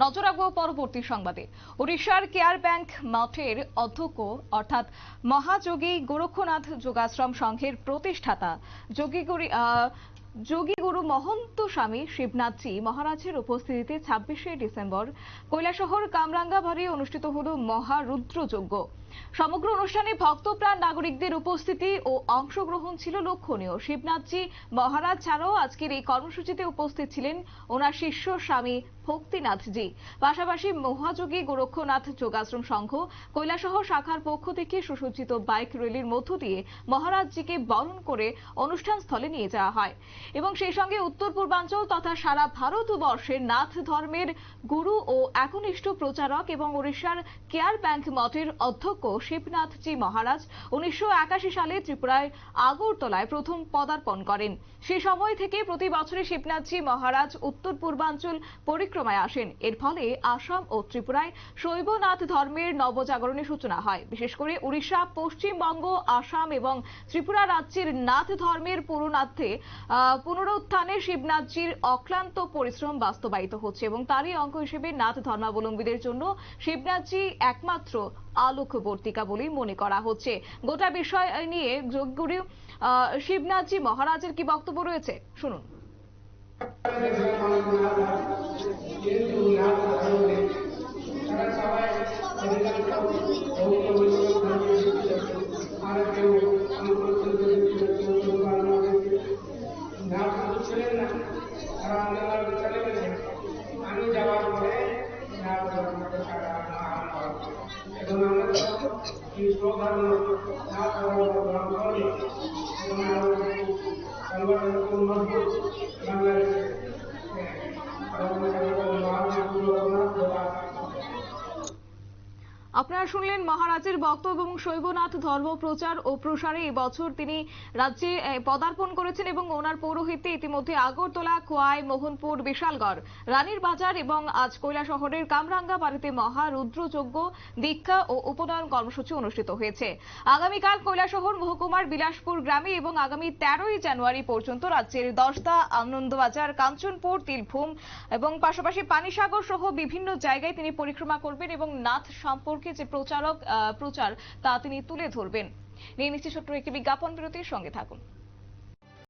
নজর রাখবো পরবর্তী সংবাদে। ওড়িশার কেয়ার ব্যাংক মঠের অধ্যক্ষ অর্থাৎ মহাযোগী গোরক্ষনাথ যোগাশ্রম সংঘের প্রতিষ্ঠাতা যোগীগুরু মহন্ত স্বামী শিবনাথজি মহারাজের উপস্থিতিতে 26শে ডিসেম্বর কৈলাসহর কামরাঙ্গা বাড়ি অনুষ্ঠিত হল মহারুদ্র যজ্ঞ। সমগ্র অনুষ্ঠানে ভক্তপ্রাণ নাগরিকদের উপস্থিতি ও অংশগ্রহণ ছিল লক্ষণীয়। শিবনাথজি মহারাজ ছাড়াও আজকের এই কর্মসূচিতে উপস্থিত ছিলেন ওনার শিষ্য স্বামী ভক্তিনাথজি। পাশাপাশি মহাযোগী গোরক্ষনাথ যোগাশ্রম সংঘ কৈলাসহর শাখার পক্ষ থেকে সুসজ্জিত বাইক র্যালির মধ্য দিয়ে মহারাজজিকে বরণ করে অনুষ্ঠান স্থলে নিয়ে যাওয়া হয় এবং সেই সঙ্গে উত্তর পূর্বাঞ্চল তথা সারা ভারতবর্ষের নাথ ধর্মের গুরু ও একনিষ্ঠ প্রচারক এবং ওড়িশার কেয়ার ব্যাংক মঠের অধ্যক্ষ শিবনাথজি মহারাজ 1981 সালে ত্রিপুরায় আগরতলায় প্রথম পদার্পণ করেন। সেই সময় থেকে প্রতি বছরে শিবনাথজি মহারাজ উত্তর পূর্বাঞ্চল পরিক্রমায় আসেন। এর ফলে আসাম ও ত্রিপুরায় শৈব নাথ ধর্মের নবজাগরণের সূচনা হয়। বিশেষ করে ওড়িশা, পশ্চিমবঙ্গ, আসাম এবং ত্রিপুরা রাজ্যের নাথ ধর্মের পুনরুত্থানে শিবনাথজির অক্লান্ত পরিশ্রম বাস্তবায়িত হচ্ছে এবং তারই অঙ্গ হিসেবে নাথ ধর্মাবলম্বীদের জন্য শিবনাথজি একমাত্র আলোকবর্তিকা বলেই মনে করা হচ্ছে। গোটা বিষয় নিয়ে যোগগুরু শিবনাথজি মহারাজের কি বক্তব্য রয়েছে শুনুন। আপনারা শুনলেন মহারাজের বক্তব্য এবং শৈবনাথ ধর্ম প্রচার ও প্রসারে এবছর তিনি রাজ্যে পদার্পণ করেছেন এবং ওনার পৌরোহিত্যে ইতিমধ্যে আগরতলা, খোয়াই, মোহনপুর, বিশালগড়, রানীর বাজার এবং আজ কৈলাসহরের কামরাঙ্গা বাড়িতে মহারুদ্র যজ্ঞ, দীক্ষা ও উপনয়ন কর্মসূচি অনুষ্ঠিত হয়েছে। আগামীকাল কৈলাসহর মহকুমার বিলাসপুর গ্রামে এবং আগামী 13ই জানুয়ারি পর্যন্ত রাজ্যের দশদা, আনন্দবাজার, কাঞ্চনপুর, তিলভূম এবং পাশাপাশি পানিসাগর সহ বিভিন্ন জায়গায় তিনি পরিক্রমা করবেন এবং নাথ সম্পর্কে যে প্রচার তা তিনি তুলে ধরবেন। নিয়ে নিচ্ছি ছোট্ট একটি বিজ্ঞাপন বিরতির সঙ্গে থাকুন।